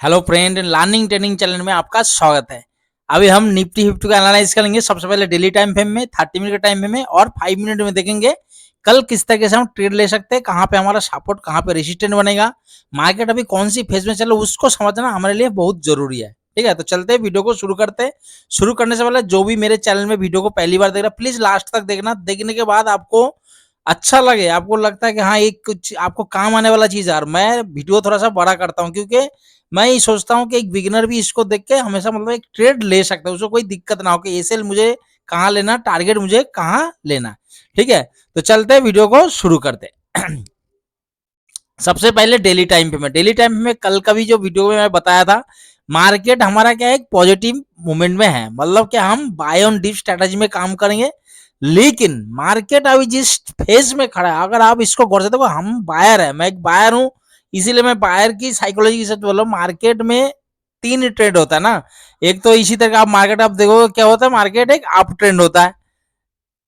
Hello friend, learning training channel में आपका स्वागत है। अभी हम निफ्टी फिफ्टी का एनालाइज करेंगे। सबसे पहले डेली टाइम फ्रेम में 30 मिनट के टाइम फ्रेम में और 5 मिनट में देखेंगे कल किस तरीके से हम ट्रेड ले सकते हैं, कहाँ पे हमारा सपोर्ट, कहाँ पे रेजिस्टेंस बनेगा, मार्केट अभी कौन सी फेज में चले उसको समझना हमारे लिए बहुत जरूरी है। ठीक है, तो चलते हैं वीडियो को शुरू करते हैं। शुरू करने से पहले जो भी मेरे चैनल में वीडियो को पहली बार देख रहा है प्लीज लास्ट तक देखना। देखने के बाद आपको अच्छा लगे, आपको लगता है कि हाँ एक कुछ आपको काम आने वाला चीज है, और मैं वीडियो थोड़ा सा बड़ा करता हूँ क्योंकि मैं ये सोचता हूँ कि एक बिगिनर भी इसको देख के हमेशा मतलब एक ट्रेड ले सकता है, उसको कोई दिक्कत ना हो कि एसएल मुझे कहाँ लेना, टारगेट मुझे कहाँ लेना। ठीक है, तो चलते हैं वीडियो को शुरू करते हैं। सबसे पहले डेली टाइम पे मैं कल का भी जो वीडियो में मैं बताया था, मार्केट हमारा क्या है, एक पॉजिटिव मूवमेंट में है, मतलब कि हम बाय ऑन डिप स्ट्रेटजी में काम करेंगे। लेकिन मार्केट अभी जिस फेज में खड़ा है, अगर आप इसको गौर से देखो, हम बायर है, मैं एक बायर हूं, इसीलिए मैं बायर की साइकोलॉजी के साथ बोल रहा हूं। मार्केट में तीन ट्रेंड होता है ना, एक तो इसी तरह का आप मार्केट आप देखो क्या होता है, मार्केट एक अप ट्रेंड होता है।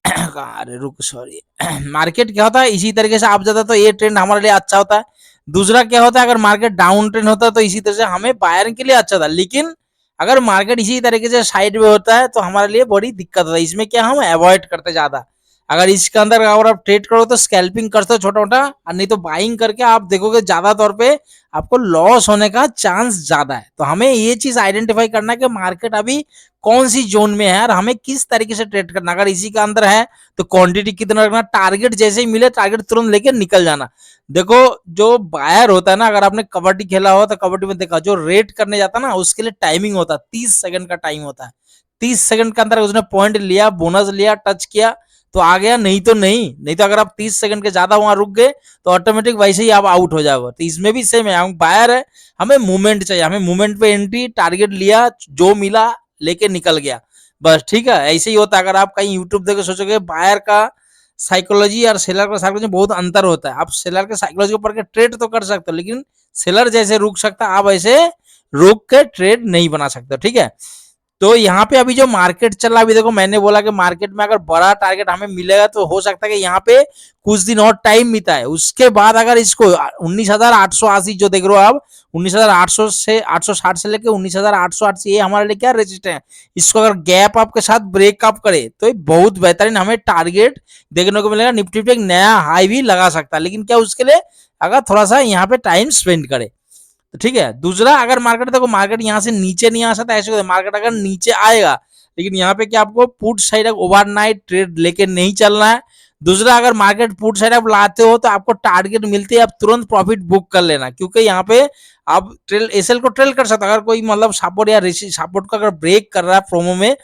अरे रुक, सॉरी। मार्केट क्या होता है, इसी तरीके से आप जाता तो ये ट्रेंड हमारे लिए अच्छा होता है। दूसरा क्या होता है, अगर मार्केट डाउन ट्रेंड होता है तो इसी तरह से हमें बायर के लिए अच्छा था। लेकिन अगर मार्केट इसी तरीके से साइड में होता है तो हमारे लिए बड़ी दिक्कत होता है। इसमें क्या हम अवॉइड करते ज्यादा। अगर इसके अंदर अगर आप ट्रेड करो तो स्कैल्पिंग करते हो छोटा मोटा, और नहीं तो बाइंग करके आप देखोगे ज्यादा तौर पे आपको लॉस होने का चांस ज्यादा है। तो हमें ये चीज आइडेंटिफाई करना है कि मार्केट अभी कौन सी जोन में है और हमें किस तरीके से ट्रेड करना। अगर इसी के अंदर है तो क्वांटिटी कितना रखना, टारगेट जैसे ही मिले टारगेट तुरंत लेके निकल जाना। देखो, जो बायर होता है ना, अगर आपने कबड्डी खेला हो तो कबड्डी में देखा, जो रेड करने जाता है ना उसके लिए टाइमिंग होता है, 30 सेकंड का टाइम होता है। 30 सेकंड के अंदर उसने पॉइंट लिया, बोनस लिया, टच किया तो आ गया, नहीं तो नहीं। नहीं तो अगर आप 30 सेकंड के ज्यादा वहां रुक गए तो ऑटोमेटिक वैसे ही आप आउट हो जाओगे। तो इसमें भी सेम है, हम बायर है, हमें मूवमेंट चाहिए, हमें मूवमेंट पे एंट्री, टारगेट लिया, जो मिला लेके निकल गया, बस। ठीक है, ऐसे ही होता है। अगर आप कहीं यूट्यूब देख सोचोगे बायर का साइकोलॉजी और सेलर का साइकोलॉजी बहुत अंतर होता है। आप सेलर के साइकोलॉजी को पढ़ के ट्रेड तो कर सकते हो, लेकिन सेलर जैसे रुक सकता है, आप ऐसे रुक के ट्रेड नहीं बना सकते। ठीक है, तो यहाँ पे अभी जो मार्केट चल रहा है, अभी देखो मैंने बोला कि मार्केट में अगर बड़ा टारगेट हमें मिलेगा तो हो सकता है कि यहाँ पे कुछ दिन और टाइम मिलता है। उसके बाद अगर इसको 19,880 जो देख रहे हो आप, 19,800 से 860 से लेके 19,880, ये हमारे लिए क्या रजिस्टर है। इसको अगर गैप आपके साथ ब्रेकअप करे तो ये बहुत बेहतरीन हमें टारगेट देखने को मिलेगा। निफ्टी पे एक नया हाई भी लगा सकता है, लेकिन क्या उसके लिए अगर थोड़ा सा यहाँ पे टाइम स्पेंड करे तो ठीक है। दूसरा, अगर मार्केट देखो, मार्केट यहाँ से नीचे नहीं आ सकता, ऐसे मार्केट अगर नीचे आएगा, लेकिन यहाँ पे क्या आपको पुट साइड ओवरनाइट ट्रेड लेके नहीं चलना है। दूसरा, अगर मार्केट पुट साइड आप लाते हो तो आपको टारगेट मिलते है, आप तुरंत प्रॉफिट बुक कर लेना, क्योंकि यहाँ पे आप ट्रेल एसएल को ट्रेल कर सकते हो। अगर कोई मतलब सपोर्ट या सपोर्ट को अगर ब्रेक कर रहा है प्रोमो में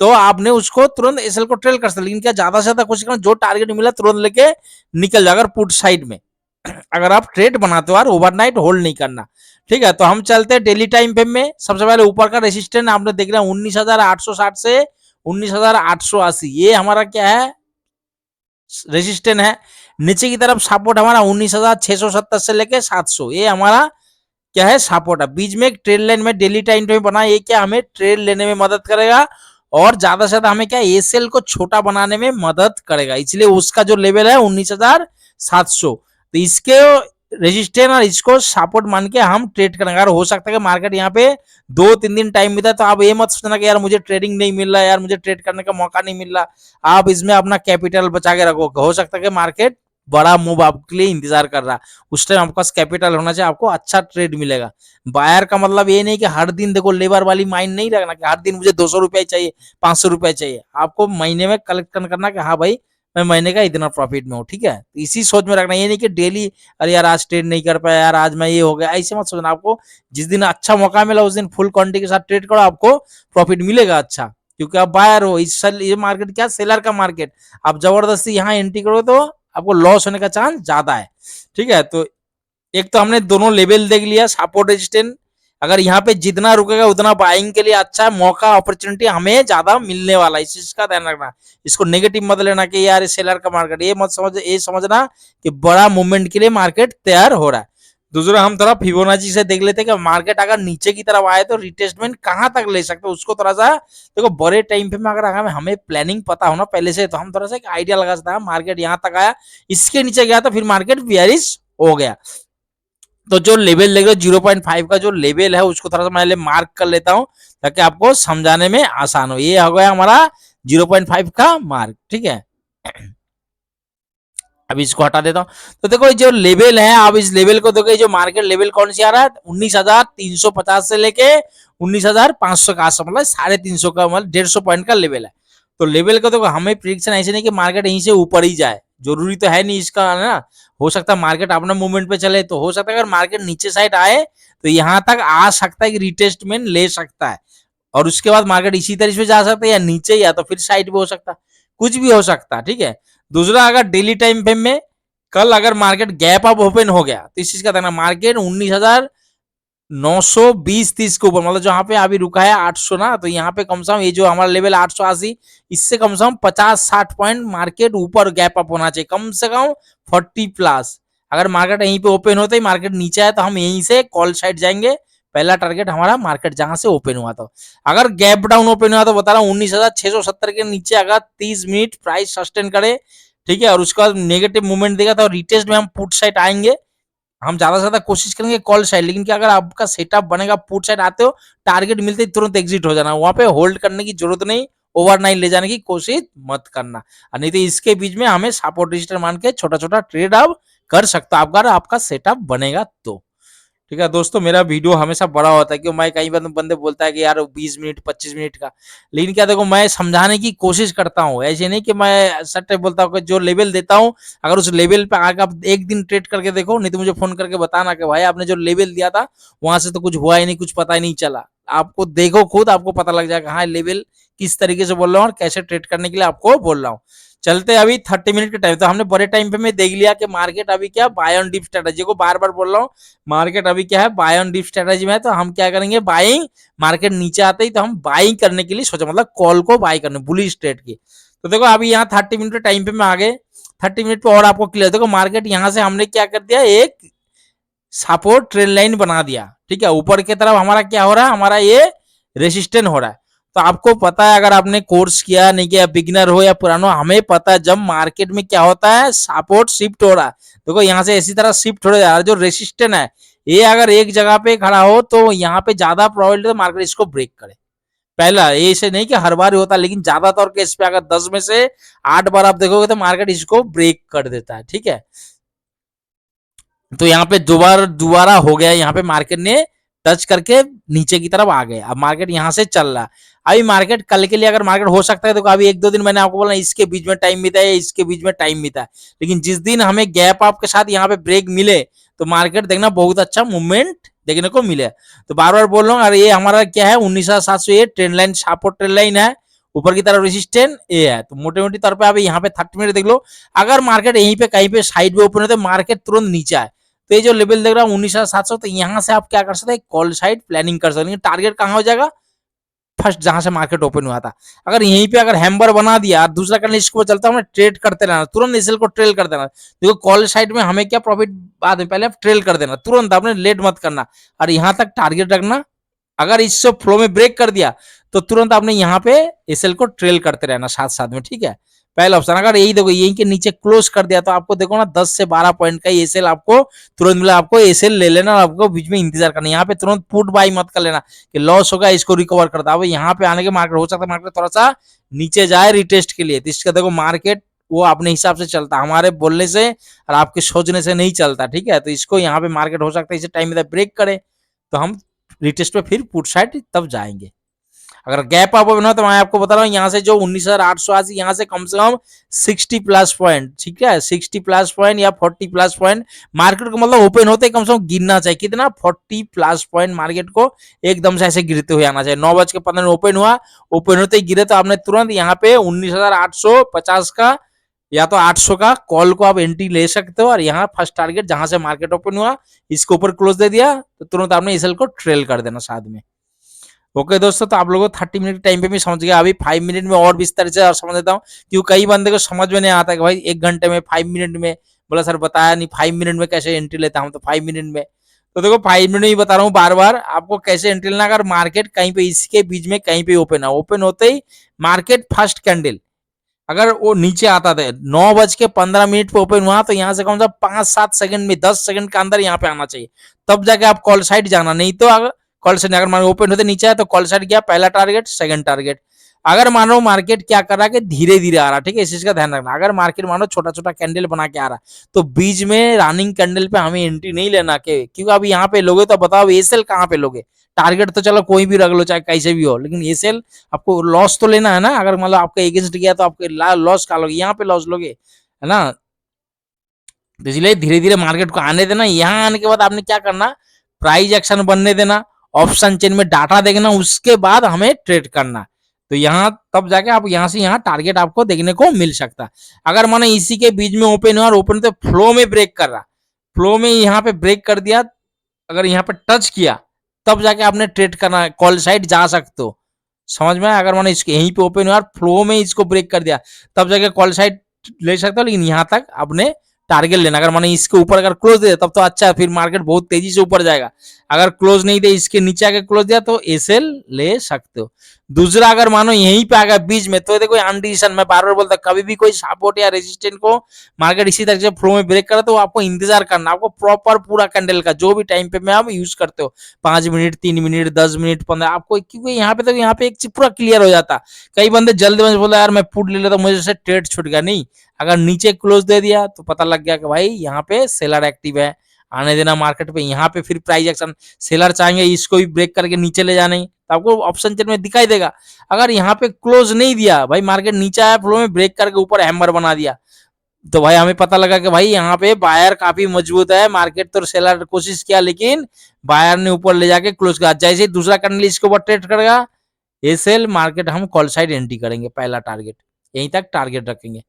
तो आपने उसको तुरंत एसएल को ट्रेल कर सकते, लेकिन क्या ज्यादा से ज्यादा कोशिश करना जो टारगेट मिला तुरंत लेके निकल जाए, अगर पुट साइड में अगर आप ट्रेड बनाते हो, ओवरनाइट होल्ड नहीं करना। ठीक है, तो हम चलते हैं डेली टाइम फ्रेम में। सबसे पहले ऊपर का रेसिस्टेंस आपने देख रहा है 19,860 से 19,880, ये हमारा क्या है, रेसिस्टेंस है। नीचे की तरफ सपोर्ट हमारा 19,670 से लेके 700, ये हमारा क्या है, सपोर्ट है। बीच में एक ट्रेड लाइन में डेली टाइम फ्रेम बना, ये क्या हमें ट्रेड लेने में मदद करेगा और ज्यादा से ज्यादा हमें क्या एसएल को छोटा बनाने में मदद करेगा, इसलिए उसका जो लेवल है 19,700। तो इसके रेजिस्टेंस और इसको सपोर्ट मान के हम ट्रेड करेंगे। अगर हो सकता है कि मार्केट यहाँ पे 2-3 दिन टाइम मिलता है तो आप ये मत सोचना कि यार मुझे ट्रेडिंग नहीं मिल रहा, यार मुझे ट्रेड करने का मौका नहीं मिल रहा। आप इसमें अपना कैपिटल बचा के रखो, हो सकता है कि मार्केट बड़ा मूव आपके लिए इंतजार कर रहा है, उस टाइम आपके पास कैपिटल होना चाहिए, आपको अच्छा ट्रेड मिलेगा। बायर का मतलब ये नहीं कि हर दिन देखो लेबर वाली माइंड नहीं रखना कि हर दिन मुझे 200 रुपया चाहिए, 500 रुपया चाहिए। आपको महीने में कलेक्ट करना कि हाँ भाई मैं महीने का इतना प्रॉफिट में हूँ। ठीक है, इसी सोच में रखना, ये नहीं कि डेली अरे यार आज ट्रेड नहीं कर पाया, यार आज मैं ये हो गया, ऐसे मत सोचना। आपको जिस दिन अच्छा मौका मिला उस दिन फुल क्वांटिटी के साथ ट्रेड करो, आपको प्रॉफिट मिलेगा अच्छा, क्योंकि आप बायर हो। इस ये मार्केट क्या सेलर का मार्केट, आप जबरदस्ती यहाँ एंट्री करो तो आपको लॉस होने का चांस ज्यादा है। ठीक है, तो एक तो हमने दोनों लेवल देख लिया, सपोर्ट रेजिस्टेंस। अगर यहाँ पे जितना रुकेगा उतना बाइंग के लिए अच्छा है, मौका अपॉर्चुनिटी हमें ज्यादा मिलने वाला है, इस चीज का ध्यान रखना। इसको नेगेटिव मत लेना कि यार सेलर का मार्केट, ये मत समझ, ये समझना कि बड़ा मूवमेंट के लिए मार्केट तैयार हो रहा है। दूसरा, हम थोड़ा फिबोनाची से देख लेते हैं कि मार्केट अगर नीचे की तरफ आए तो रिटेस्टमेंट कहां तक ले सकते हैं, उसको थोड़ा सा देखो। बड़े टाइम पे में अगर हमें प्लानिंग पता हो ना पहले से, तो हम थोड़ा सा एक आइडिया लगा सकते हैं। मार्केट यहाँ तक आया, इसके नीचे गया तो फिर मार्केट बियरिश हो गया। तो जो लेवल देख रहे हो 0.5 का जो लेवल है उसको थोड़ा सा मैं मार्क कर लेता हूं ताकि आपको समझाने में आसान हो। ये हो गया हमारा 0.5 का मार्क, ठीक है। अब इसको हटा देता हूं। तो देखो जो लेवल है, अब इस लेवल को देखो, जो मार्केट लेवल कौन सी आ रहा है 19,350 से लेके 19,500 का आसपास, मतलब 350 का, मतलब 150 पॉइंट का लेवल है। तो लेवल का देखो हमें प्रिडिक्शन ऐसे नहीं कि मार्केट यहीं से ऊपर ही जाए, जरूरी तो है नहीं इसका ना। हो सकता है मार्केट अपना मूवमेंट पे चले, तो हो सकता है अगर मार्केट नीचे साइड आए तो यहां तक आ सकता है कि रिटेस्टमेंट ले सकता है, और उसके बाद मार्केट इसी तरह से जा सकता है, या नीचे या तो फिर साइड पे हो सकता है, कुछ भी हो सकता है, ठीक है। दूसरा, अगर डेली टाइम फ्रेम में कल अगर मार्केट गैप अप ओपन हो गया तो इस चीज का देखना, मार्केट 19,920-30 के ऊपर, मतलब जहां पे अभी रुका है 800 ना, तो यहाँ पे कम से कम ये जो हमारा लेवल 880, इससे कम से कम 50-60 पॉइंट मार्केट ऊपर गैप अप होना चाहिए, कम से कम 40+। अगर मार्केट यहीं पे ओपन होता ही मार्केट नीचे आए तो हम यहीं से कॉल साइड जाएंगे। पहला टारगेट हमारा मार्केट जहां से ओपन हुआ था। अगर गैप डाउन ओपन हुआ तो बता रहा हूँ 19,670 के नीचे अगर 30 मिनट प्राइस सस्टेन करे, ठीक है, और उसके बाद नेगेटिव मूवमेंट देगा तो रिटेस्ट में हम पुट साइड आएंगे। हम ज्यादा से ज्यादा कोशिश करेंगे कॉल साइड, लेकिन क्या अगर आपका सेटअप बनेगा पुट साइड आते हो, टारगेट मिलते ही तुरंत एग्जिट हो जाना, वहां पे होल्ड करने की जरूरत नहीं, ओवरनाइट ले जाने की कोशिश मत करना। और नहीं तो इसके बीच में हमें सपोर्ट रजिस्टर मान के छोटा छोटा ट्रेड आप कर सकते हो, अगर आपका सेटअप बनेगा तो। ठीक है दोस्तों, मेरा वीडियो हमेशा बड़ा होता है, क्यों मैं कई बार बंदे बोलता है कि यार 20 मिनट 25 मिनट का, लेकिन क्या देखो मैं समझाने की कोशिश करता हूँ, ऐसे नहीं कि मैं सट्टे बोलता हूँ। जो लेवल देता हूँ अगर उस लेवल पे आगे आप एक दिन ट्रेड करके देखो, नहीं तो मुझे फोन करके बताना कि भाई आपने जो लेवल दिया था वहां से तो कुछ हुआ ही नहीं, कुछ पता ही नहीं चला। आपको देखो खुद आपको पता लग जाएगा हाँ लेवल किस तरीके से बोल रहा हूँ और कैसे ट्रेड करने के लिए आपको बोल रहा हूँ। चलते अभी 30 मिनट के टाइम, तो हमने बड़े टाइम पे में देख लिया कि मार्केट अभी क्या बाय ऑन डिप स्ट्रेटेजी को बार बार बोल रहा हूँ, मार्केट अभी क्या है बाय ऑन डिप स्ट्रेटेजी में है। तो हम क्या करेंगे, बाइंग, मार्केट नीचे आते ही तो हम बाइंग करने के लिए सोचा, मतलब कॉल को बाय करने, बुलिश ट्रेड की। तो देखो अभी यहाँ 30 मिनट के टाइम पे में आ गए, 30 मिनट पे और आपको क्लियर देखो, मार्केट यहाँ से हमने क्या कर दिया, एक सपोर्ट ट्रेंड लाइन बना दिया, ठीक है। ऊपर की तरफ हमारा क्या हो रहा है, हमारा ये रेसिस्टेंट हो रहा है। तो आपको पता है अगर आपने कोर्स किया नहीं किया, बिगिनर हो या पुराना, हमें पता है जब मार्केट में क्या होता है सपोर्ट शिफ्ट हो रहा है, देखो यहाँ से इसी तरह शिफ्ट हो रहा है, जो रेसिस्टेंट है ये अगर एक जगह पे खड़ा हो तो यहाँ पे ज्यादा प्रोबेबिलिटी है मार्केट इसको ब्रेक करे। पहला ये ऐसे नहीं कि हर बार होता, लेकिन ज्यादातर केस पे अगर 10 में से 8 बार आप देखोगे तो मार्केट इसको ब्रेक कर देता है, ठीक है। तो यहाँ पे दोबारा हो गया, यहाँ पे मार्केट ने टच करके नीचे की तरफ आ गए, अब मार्केट यहाँ से चल रहा है। अभी मार्केट कल के लिए अगर मार्केट हो सकता है तो अभी 1-2 दिन मैंने आपको बोला इसके बीच में टाइम बीता है, इसके बीच में टाइम बीता है, लेकिन जिस दिन हमें गैप अप के साथ यहाँ पे ब्रेक मिले तो मार्केट देखना बहुत अच्छा मूवमेंट देखने को मिले। तो बार बार बोल रहा हूँ, अरे ये हमारा क्या है 19,700 trend line, support trend line है, ऊपर की तरफ रेजिस्टेंस ए है। तो मोटे मोटी तौर पर अभी यहाँ पे 30 मिनट देख लो, अगर मार्केट यहीं पे कहीं पे साइड पे ओपन होते मार्केट तुरंत नीचे आए, तो ये जो लेवल देख रहा हूँ 19,700, तो यहाँ से आप क्या कर सकते हैं, कॉल साइड प्लानिंग कर सकते हैं। टारगेट कहाँ हो जाएगा, फर्स्ट जहां से मार्केट ओपन हुआ था, अगर यहीं पे अगर हैम्बर बना दिया, दूसरा करने इसको चलता हूँ ट्रेड करते रहना, तुरंत एसएल को ट्रेल कर देना। देखो कॉल साइड में हमें क्या प्रॉफिट, बाद में पहले आप ट्रेल कर देना, तुरंत आपने लेट मत करना, और यहाँ तक टारगेट रखना। अगर इससे फ्लो में ब्रेक कर दिया तो तुरंत आपने यहाँ पे एसएल को ट्रेल करते रहना साथ साथ में, ठीक है। पहला ऑप्शन, अगर यही देखो यही के नीचे क्लोज कर दिया तो आपको देखो ना 10 से 12 पॉइंट का एसएल आपको तुरंत मिला, आपको एसएल ले लेना और आपको बीच में इंतजार करना, यहाँ पे तुरंत पुट बाई मत कर लेना कि लॉस होगा इसको रिकवर करता है। यहाँ पे आने के मार्केट हो सकता है मार्केट थोड़ा सा नीचे जाए रिटेस्ट के लिए, तो इसका देखो मार्केट वो अपने हिसाब से चलता, हमारे बोलने से और आपके सोचने से नहीं चलता, ठीक है। तो इसको यहाँ पे मार्केट हो सकता है इसे टाइम में ब्रेक करे तो हम रिटेस्ट पे फिर पुट साइड तब जाएंगे। अगर गैप अप बना तो मैं आपको बता रहा हूँ यहाँ से जो 19,880 यहाँ से कम 60+ पॉइंट, ठीक है, 60+ पॉइंट या 40+ पॉइंट मार्केट को मतलब ओपन होते कम से कम गिरना चाहिए, कितना 40+ पॉइंट मार्केट को एकदम से ऐसे गिरते हुए आना चाहिए। 9:15 ओपन हुआ, ओपन होते ही गिरे तो आपने तुरंत यहाँ पे 19,850 का या तो 800 का कॉल को आप एंट्री ले सकते हो, और यहाँ फर्स्ट टारगेट जहां से मार्केट ओपन हुआ इसके ऊपर क्लोज दे दिया तो तुरंत आपने एसएल को ट्रेल कर देना साथ में। ओके दोस्तों, तो आप लोगों को 30 मिनट टाइम पे भी समझ गया, अभी 5 मिनट में और विस्तार से और समझ देता हूँ, क्योंकि कई बंदे को समझ में नहीं आता कि भाई 1 घंटे में 5 मिनट में, बोला सर बताया नहीं 5 मिनट में कैसे एंट्री लेता हूँ, तो 5 मिनट में, तो देखो 5 मिनट में ही बता रहा हूँ बार बार आपको कैसे एंट्री लेना। अगर मार्केट कहीं पे इसके बीच में कहीं पे ओपन है, ओपन होते ही मार्केट फर्स्ट कैंडल अगर वो नीचे आता था 9:15 पे ओपन हुआ तो यहाँ से कौन सा 5-7 सेकंड में 10 सेकंड के अंदर यहाँ पे आना चाहिए, तब जाके आप कॉल साइड जाना। नहीं तो अगर कॉल साइड अगर मान ओपन होते नीचे है तो कॉल साइड गया, पहला टारगेट सेकंड टारगेट। अगर मानो मार्केट क्या कर रहा है कि धीरे धीरे आ रहा है, ठीक है, इस चीज का ध्यान रखना। अगर मार्केट मानो छोटा छोटा कैंडल बना के आ रहा है तो बीच में रनिंग कैंडल पे हमें एंट्री नहीं लेना के, क्योंकि अब यहाँ पे लोगे तो बताओ ये सेल कहाँ पे लोगे। टारगेट तो चलो कोई भी रख लो चाहे कैसे भी हो, लेकिन ये सेल आपको लॉस तो लेना है ना। अगर मतलब आपका अगेंस्ट गया तो आपके लॉस का लोगे, यहाँ पे लॉस लोगे, है ना। तो इसलिए धीरे धीरे मार्केट को आने देना। यहाँ आने के बाद आपने क्या करना, प्राइस एक्शन बनने देना, ऑप्शन चेन में डाटा देखना, उसके बाद हमें ट्रेड करना। तो यहाँ तब जाके आप यहाँ से यहाँ टारगेट आपको देखने को मिल सकता है। अगर माने इसी के बीच में ओपन हुआ और ओपन तो फ्लो में ब्रेक कर रहा, फ्लो में यहाँ पे ब्रेक कर दिया, अगर यहाँ पे टच किया तब जाके आपने ट्रेड करना है, कॉल साइड जा सकते हो। समझ में आया? अगर मैंने इसके यहीं पे ओपन हुआ फ्लो में इसको ब्रेक कर दिया तब जाके कॉल साइड ले सकते हो, लेकिन यहाँ तक आपने टारगेट लेना। अगर मैंने इसके ऊपर अगर क्लोज दे तब तो अच्छा है, फिर मार्केट बहुत तेजी से ऊपर जाएगा। अगर क्लोज नहीं दे इसके नीचे आके क्लोज दिया तो एसएल ले सकते हो। दूसरा अगर मानो यहीं पे आ गया बीच में तो देखो अनडिसीजन, मैं बार बार बोलता कभी भी कोई सपोर्ट या रेजिस्टेंट को मार्केट इसी तरह से फ्लो में ब्रेक करे तो आपको इंतजार करना, आपको प्रॉपर पूरा कैंडल का जो भी टाइम पे में आप यूज करते हो 5 मिनट 3 मिनट 10 मिनट 15 आपको, क्योंकि यहाँ पे तो यहाँ पे एक चीज पूरा क्लियर हो जाता। कई बंदे जल्द में बोला यार मैं पुट ले लेता तो मुझे से ट्रेड छूट गया, नहीं, अगर नीचे क्लोज दे दिया तो पता लग गया कि भाई यहाँ पे सेलर एक्टिव है, आने देना मार्केट पे। यहाँ पे फिर प्राइस एक्शन, सेलर चाहेंगे इसको भी ब्रेक करके नीचे ले जाने, तो आपको ऑप्शन चेन में दिखाई देगा। अगर यहाँ पे क्लोज नहीं दिया भाई, मार्केट नीचे आया फ्लो में ब्रेक करके ऊपर हैमर बना दिया, तो भाई हमें पता लगा कि भाई यहाँ पे बायर काफी मजबूत है, मार्केट तो सेलर कोशिश किया लेकिन बायर ने ऊपर ले जाके क्लोज किया। जैसे दूसरा कैंडल इसके ऊपर ट्रेड करेगा ये सेल, मार्केट हम कॉल साइड एंट्री करेंगे, पहला टारगेट यहीं तक टारगेट रखेंगे।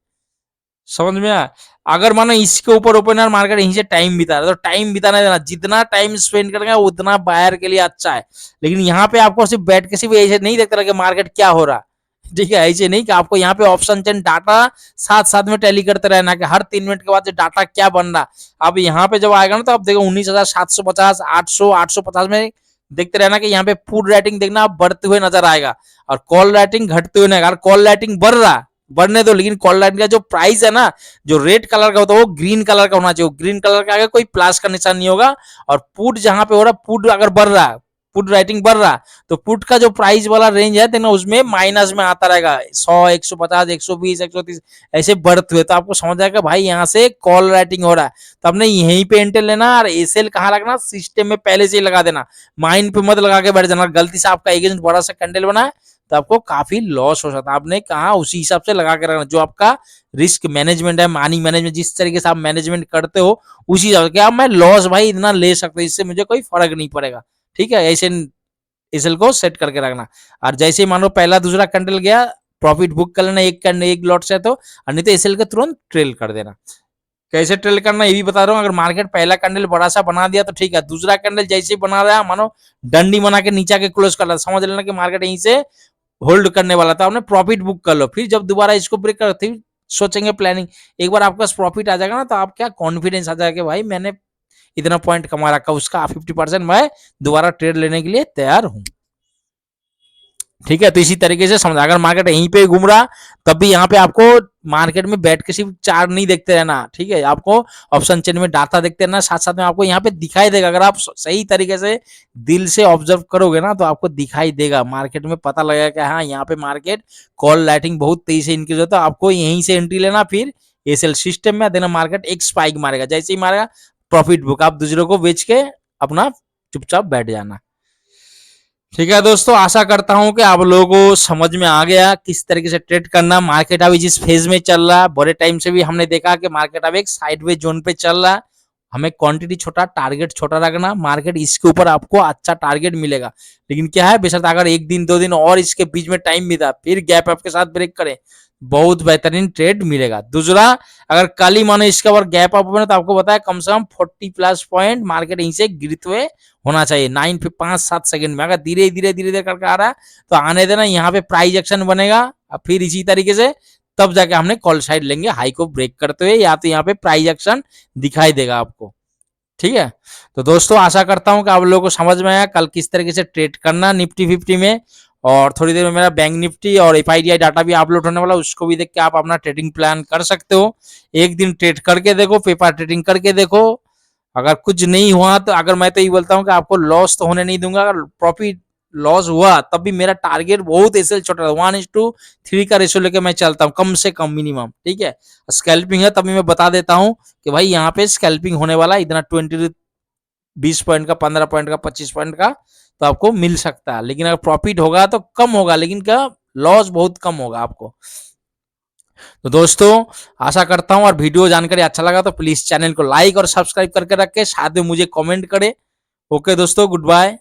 समझ में आया? अगर मानो इसके ऊपर ओपनर मार्केट यहीं से टाइम बिता रहा है तो टाइम बिताने देना, जितना टाइम स्पेंड करेंगे उतना बायर के लिए अच्छा है। लेकिन यहाँ पे आपको सिर्फ बैठ के सिर्फ ऐसे नहीं देखता रहा कि मार्केट क्या हो रहा, ठीक है, ऐसे नहीं कि आपको यहाँ पे ऑप्शन चेन डाटा साथ साथ में टैली करते रहना कि हर 3 मिनट के बाद डाटा क्या बन रहा। अब यहाँ पे जब आएगा ना तो आप देखो 19,750 800 850 में देखते रहना कि यहाँ पे पुट राइटिंग देखना आप बढ़ते हुए नजर आएगा और कॉल राइटिंग घटते हुए नहीं। अगर कॉल राइटिंग बढ़ रहा बढ़ने दो, लेकिन कॉल राइटिंग का जो प्राइस है ना, जो रेड कलर का होता है वो ग्रीन कलर का होना चाहिए। ग्रीन कलर का आगे कोई प्लस का निशान नहीं होगा। और पुट जहां पे हो रहा, पुट अगर बढ़ रहा है, पुट राइटिंग बढ़ रहा तो पुट का जो प्राइस वाला रेंज है देखना उसमें माइनस में आता रहेगा, 100 150 120 130 ऐसे बढ़ते हुए, तो आपको समझ आएगा भाई यहाँ से कॉल राइटिंग हो रहा है। तो आपने यहीं पे एंटर लेना और एसएल कहाँ रखना, सिस्टम में पहले से ही लगा देना, माइंड पे मत लगा के बैठ जाना। गलती से आपका एजेंट बड़ा सा कैंडल बना है तो आपको काफी लॉस हो सकता है। आपने कहा उसी हिसाब से लगा के रखना, जो आपका रिस्क मैनेजमेंट है, मनी मैनेजमेंट, जिस तरीके से आप मैनेजमेंट करते हो उसी हिसाब से। क्या मैं लॉस भाई इतना ले सकता हूँ, इससे मुझे कोई फर्क नहीं पड़ेगा, ठीक है, ऐसे एसएल को सेट करके रखना। और जैसे ही मान लो पहला दूसरा कैंडल गया प्रॉफिट बुक कर लेना, एक कैंडल एक लॉट से, तो नहीं तो एसएल को तुरंत ट्रेल कर देना। कैसे ट्रेल करना ये भी बता रहा हूँ। अगर मार्केट पहला कैंडल बड़ा सा बना दिया तो ठीक है, दूसरा कैंडल जैसे ही बना रहा है मानो डंडी बना के नीचे के क्लोज कर रहा, समझ लेना कि मार्केट यहीं से होल्ड करने वाला था, आपने प्रॉफिट बुक कर लो। फिर जब दोबारा इसको ब्रेक कर फिर सोचेंगे प्लानिंग, एक बार आपके पास प्रॉफिट आ जाएगा ना तो आप क्या कॉन्फिडेंस आ जाएगा कि भाई मैंने इतना पॉइंट कमा रखा, उसका 50% मैं दोबारा ट्रेड लेने के लिए तैयार हूं, ठीक है। तो इसी तरीके से समझा, अगर मार्केट यहीं पे घूम रहा तब भी यहाँ पे आपको मार्केट में बैठ के सिर्फ चार्ट नहीं देखते रहना, ठीक है, आपको ऑप्शन चेन में डाटा देखते रहना, साथ साथ में आपको यहाँ पे दिखाई देगा। अगर आप सही तरीके से दिल से ऑब्जर्व करोगे ना तो आपको दिखाई देगा, मार्केट में पता लगेगा कि हाँ यहाँ पे मार्केट कॉल लाइटिंग बहुत तेजी से इंक्रीज होता है, आपको यहीं से एंट्री लेना। फिर एसएल सिस्टम में देना, मार्केट एक स्पाइक मारेगा, जैसे ही मारेगा प्रॉफिट बुक, आप दूसरों को बेच के अपना चुपचाप बैठ जाना। ठीक है दोस्तों, आशा करता हूं कि आप लोगों को समझ में आ गया किस तरीके से ट्रेड करना। मार्केट अभी जिस फेज में चल रहा है, बड़े टाइम से भी हमने देखा कि मार्केट अब एक साइडवेज जोन पे चल रहा है, हमें क्वांटिटी छोटा टारगेट छोटा रखना, मार्केट इसके ऊपर आपको अच्छा टारगेट मिलेगा। लेकिन क्या है, बेशक अगर एक दिन 2 दिन और इसके बीच में टाइम मिला फिर गैप आपके साथ ब्रेक करे, बहुत बेहतरीन ट्रेड मिलेगा। दूसरा, अगर कल ही मानो इसके ऊपर गैप अप बने तो आपको बताया कम से कम 40+ पॉइंट मार्केट यहीं से गिरते हुए होना चाहिए 5-7 सेकंड में। अगर धीरे धीरे धीरे धीरे करके आ रहा है तो आने देना, यहाँ पे प्राइस एक्शन बनेगा और फिर इसी तरीके से तब जाके हमने कॉल साइड लेंगे हाई को ब्रेक करते हुए, या तो यहाँ पे प्राइस एक्शन दिखाई देगा आपको, ठीक है। तो दोस्तों आशा करता हूं कि आप लोगों को समझ में आया कल किस तरीके से ट्रेड करना निफ्टी 50 में। और थोड़ी देर में मेरा बैंक निफ्टी और एफआईडीआई डाटा भी अपलोड होने वाला है, उसको भी देख के आप अपना ट्रेडिंग प्लान कर सकते हो। एक दिन ट्रेड करके देखो, पेपर ट्रेडिंग करके देखो, अगर कुछ नहीं हुआ तो अगर मैं तो ये बोलता हूँ कि आपको लॉस तो होने नहीं दूंगा। अगर प्रॉफिट लॉस हुआ तब भी मेरा टारगेट बहुत ऐसे छोटा है, 1:3 का रेशियो लेके मैं चलता हूँ, कम से कम मिनिमम। ठीक है, स्कैल्पिंग है तभी मैं बता देता हूँ कि भाई यहाँ पे स्कैल्पिंग होने वाला है, इतना 20 पॉइंट का, 15 पॉइंट का, 25 पॉइंट का तो आपको मिल सकता है। लेकिन अगर प्रॉफिट होगा तो कम होगा, लेकिन क्या लॉस बहुत कम होगा आपको। तो दोस्तों आशा करता हूं, और वीडियो जानकारी अच्छा लगा तो प्लीज चैनल को लाइक और सब्सक्राइब करके रखें, साथ में मुझे कमेंट करें। ओके दोस्तों, गुड बाय।